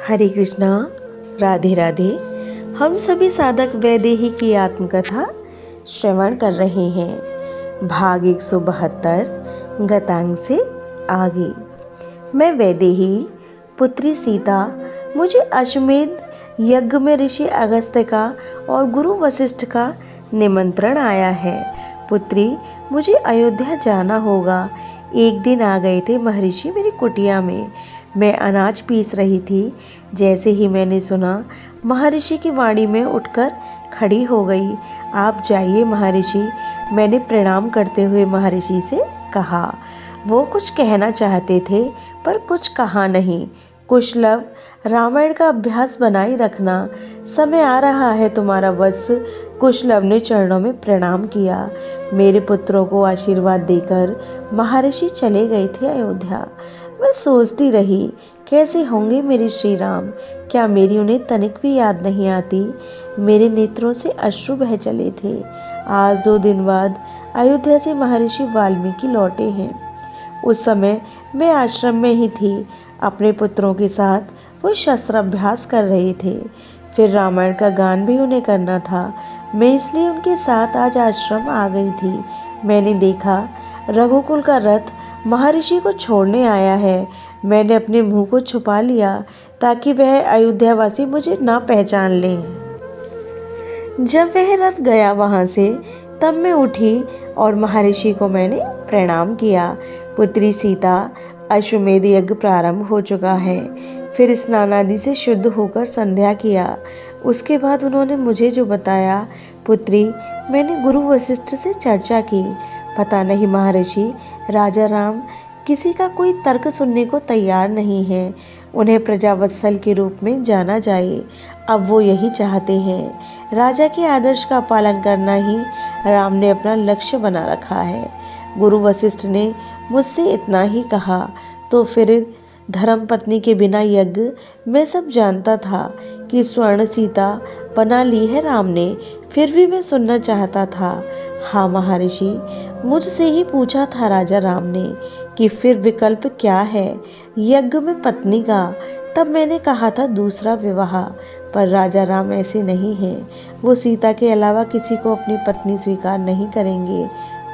हरे कृष्णा, राधे राधे। हम सभी साधक वैदेही की आत्मकथा श्रवण कर रहे हैं। भाग 172 गतांग से आगे। मैं वैदेही पुत्री सीता, मुझे अश्वमेध यज्ञ में ऋषि अगस्त्य का और गुरु वशिष्ठ का निमंत्रण आया है। पुत्री, मुझे अयोध्या जाना होगा। एक दिन आ गए थे महर्षि मेरी कुटिया में। मैं अनाज पीस रही थी। जैसे ही मैंने सुना, महर्षि की वाणी में उठकर खड़ी हो गई। आप जाइए महर्षि, मैंने प्रणाम करते हुए महर्षि से कहा। वो कुछ कहना चाहते थे पर कुछ कहा नहीं। कुशलव, रामायण का अभ्यास बनाए रखना। समय आ रहा है तुम्हारा वत्स। कुशलव ने चरणों में प्रणाम किया। मेरे पुत्रों को आशीर्वाद देकर महर्षि चले गए थे अयोध्या। मैं सोचती रही, कैसे होंगे मेरे श्री राम। क्या मेरी उन्हें तनिक भी याद नहीं आती। मेरे नेत्रों से अश्रु बह चले थे। आज 2 दिन बाद अयोध्या से महर्षि वाल्मीकि लौटे हैं। उस समय मैं आश्रम में ही थी। अपने पुत्रों के साथ वो शस्त्राभ्यास कर रहे थे। फिर रामायण का गान भी उन्हें करना था। मैं इसलिए उनके साथ आज आश्रम आ गई थी। मैंने देखा रघुकुल का रथ महर्षि को छोड़ने आया है। मैंने अपने मुंह को छुपा लिया ताकि वह अयोध्यावासी मुझे ना पहचान लें। जब वह रथ गया वहां से, तब मैं उठी और महर्षि को मैंने प्रणाम किया। पुत्री सीता, अश्वमेध यज्ञ प्रारंभ हो चुका है। फिर स्नान आदि से शुद्ध होकर संध्या किया। उसके बाद उन्होंने मुझे जो बताया, पुत्री, मैंने गुरु वशिष्ठ से चर्चा की। पता नहीं महर्षि, राजा राम किसी का कोई तर्क सुनने को तैयार नहीं है। उन्हें प्रजावत्सल के रूप में जाना जाए। अब वो यही चाहते हैं। राजा के आदर्श का पालन करना ही राम ने अपना लक्ष्य बना रखा है। गुरु वशिष्ठ ने मुझसे इतना ही कहा तो फिर धर्म पत्नी के बिना यज्ञ, मैं सब जानता था कि स्वर्ण सीता बना ली है राम ने। फिर भी मैं सुनना चाहता था। हाँ महर्षि, मुझसे ही पूछा था राजा राम ने कि फिर विकल्प क्या है यज्ञ में पत्नी का। तब मैंने कहा था दूसरा विवाह, पर राजा राम ऐसे नहीं हैं। वो सीता के अलावा किसी को अपनी पत्नी स्वीकार नहीं करेंगे।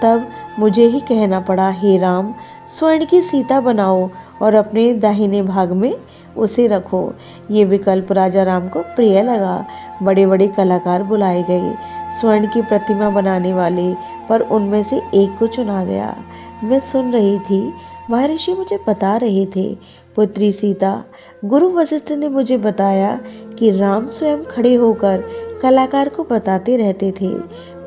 तब मुझे ही कहना पड़ा, हे राम, स्वर्ण की सीता बनाओ और अपने दाहिने भाग में उसे रखो। ये विकल्प राजा राम को प्रिय लगा। बड़े बड़े कलाकार बुलाए गए, स्वर्ण की प्रतिमा बनाने वाले, पर उनमें से एक को चुना गया। मैं सुन रही थी, महर्षि मुझे बता रहे थे। पुत्री सीता, गुरु वशिष्ठ ने मुझे बताया कि राम स्वयं खड़े होकर कलाकार को बताते रहते थे।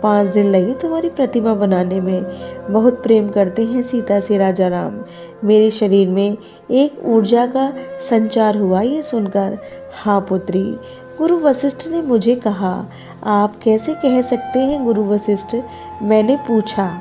5 दिन लगे तुम्हारी प्रतिमा बनाने में। बहुत प्रेम करते हैं सीता से राजा राम। मेरे शरीर में एक ऊर्जा का संचार हुआ ये सुनकर। हाँ पुत्री, गुरु वशिष्ठ ने मुझे कहा। आप कैसे कह सकते हैं गुरु वशिष्ठ, मैंने पूछा।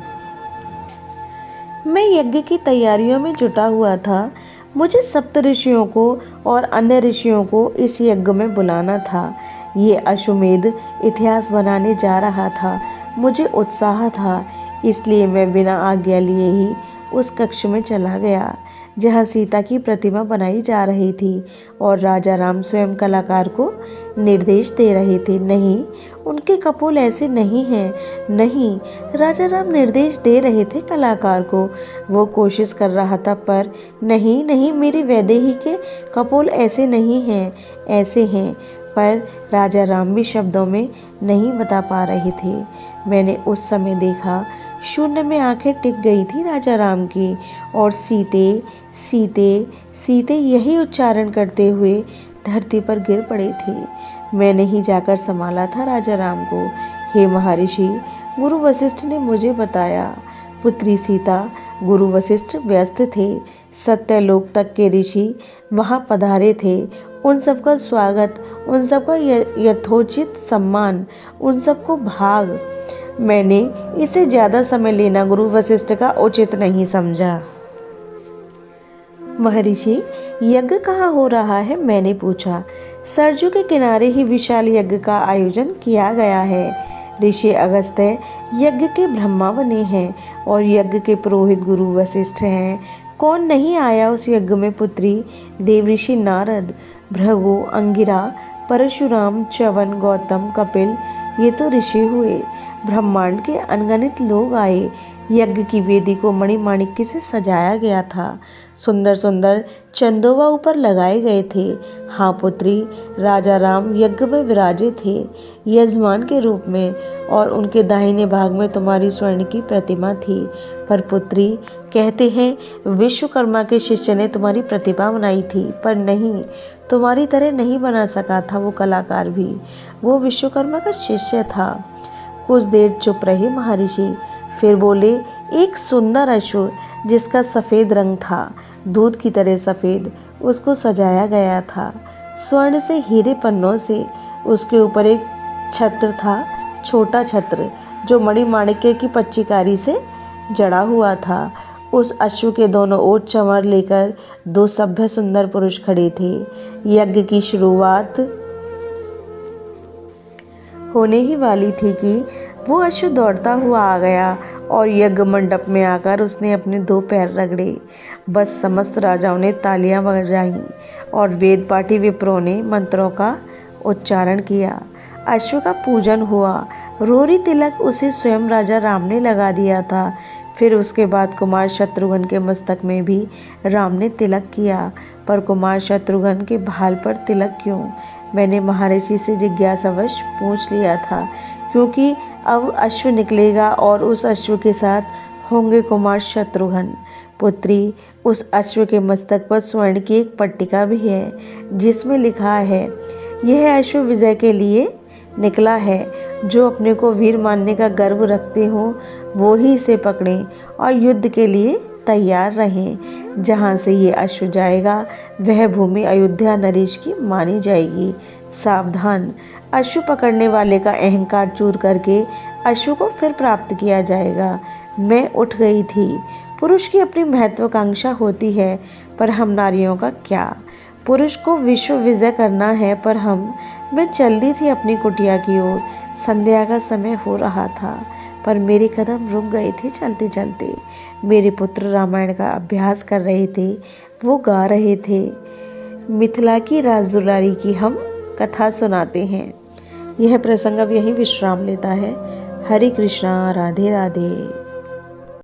मैं यज्ञ की तैयारियों में जुटा हुआ था। मुझे सप्त ऋषियों को और अन्य ऋषियों को इस यज्ञ में बुलाना था। ये अश्वमेध इतिहास बनाने जा रहा था। मुझे उत्साह था, इसलिए मैं बिना आज्ञा लिए ही उस कक्ष में चला गया जहाँ सीता की प्रतिमा बनाई जा रही थी और राजा राम स्वयं कलाकार को निर्देश दे रहे थे। नहीं, उनके कपोल ऐसे नहीं हैं। नहीं, राजा राम निर्देश दे रहे थे कलाकार को। वो कोशिश कर रहा था, पर नहीं नहीं, मेरे वैदेही के कपोल ऐसे नहीं हैं, ऐसे हैं। पर राजा राम भी शब्दों में नहीं बता पा रहे थे। मैंने उस समय देखा, शून्य में आंखें टिक गई थी राजा राम की, और सीते सीते सीते यही उच्चारण करते हुए धरती पर गिर पड़े थे। मैंने ही जाकर संभाला था राजा राम को। हे महर्षि, गुरु वशिष्ठ ने मुझे बताया। पुत्री सीता, गुरु वशिष्ठ व्यस्त थे। सत्यलोक तक के ऋषि वहाँ पधारे थे। उन सबका स्वागत, उन सबका यथोचित सम्मान, उन सबको भाग। मैंने इसे ज़्यादा समय लेना गुरु वशिष्ठ का उचित नहीं समझा। महर्षि, यज्ञ कहाँ हो रहा है, मैंने पूछा। सरजू के किनारे ही विशाल यज्ञ का आयोजन किया गया है। ऋषि अगस्त्य यज्ञ के ब्रह्मा बने हैं और यज्ञ के पुरोहित गुरु वशिष्ठ हैं। कौन नहीं आया उस यज्ञ में पुत्री? देव ऋषि नारद, भृगु, अंगिरा, परशुराम, च्यवन, गौतम, कपिल, ये तो ऋषि हुए। ब्रह्मांड के अनगिनत लोग आए। यज्ञ की वेदी को मणिमाणिक्य से सजाया गया था। सुंदर सुंदर चंदोवा ऊपर लगाए गए थे। हाँ पुत्री, राजा राम यज्ञ में विराजे थे यजमान के रूप में, और उनके दाहिने भाग में तुम्हारी स्वर्ण की प्रतिमा थी। पर पुत्री, कहते हैं विश्वकर्मा के शिष्य ने तुम्हारी प्रतिमा बनाई थी, पर नहीं, तुम्हारी तरह नहीं बना सका था वो कलाकार भी। वो विश्वकर्मा का शिष्य था। कुछ देर चुप रहे महर्षि, फिर बोले, एक सुंदर अश्व जिसका सफ़ेद रंग था, दूध की तरह सफ़ेद, उसको सजाया गया था स्वर्ण से, हीरे पन्नों से। उसके ऊपर एक छत्र था, छोटा छत्र, जो मणिमाणिक्य की पच्चीकारी से जड़ा हुआ था। उस अश्व के दोनों ओर चंवर लेकर दो सभ्य सुंदर पुरुष खड़े थे। यज्ञ की शुरुआत होने ही वाली थी कि वो अश्व दौड़ता हुआ आ गया और यज्ञ मंडप में आकर उसने अपने दो पैर रगड़े। बस समस्त राजाओं ने तालियां बजाईं और वेद पाठी विप्रों ने मंत्रों का उच्चारण किया। अश्व का पूजन हुआ। रोरी तिलक उसे स्वयं राजा राम ने लगा दिया था। फिर उसके बाद कुमार शत्रुघ्न के मस्तक में भी राम ने तिलक किया। पर कुमार शत्रुघ्न के भाल पर तिलक क्यों? मैंने महर्षि से जिज्ञासावश पूछ लिया था, क्योंकि अब अश्व निकलेगा और उस अश्व के साथ होंगे कुमार शत्रुघ्न। पुत्री, उस अश्व के मस्तक पर स्वर्ण की एक पट्टिका भी है, जिसमें लिखा है, यह अश्व विजय के लिए निकला है। जो अपने को वीर मानने का गर्व रखते हो, वो ही इसे पकड़ें और युद्ध के लिए तैयार रहें। जहाँ से ये अश्व जाएगा, वह भूमि अयोध्या नरेश की मानी जाएगी। सावधान, अश्व पकड़ने वाले का अहंकार चूर करके अश्व को फिर प्राप्त किया जाएगा। मैं उठ गई थी। पुरुष की अपनी महत्वाकांक्षा होती है, पर हम नारियों का क्या? पुरुष को विश्व विजय करना है, पर मैं चल दी थी अपनी कुटिया की ओर। संध्या का समय हो रहा था, पर मेरे कदम रुक गए थे चलते चलते। मेरे पुत्र रामायण का अभ्यास कर रहे थे, वो गा रहे थे। मिथिला की राजदुलारी की हम कथा सुनाते हैं। यह प्रसंग अब यहीं विश्राम लेता है। हरे कृष्णा, राधे राधे।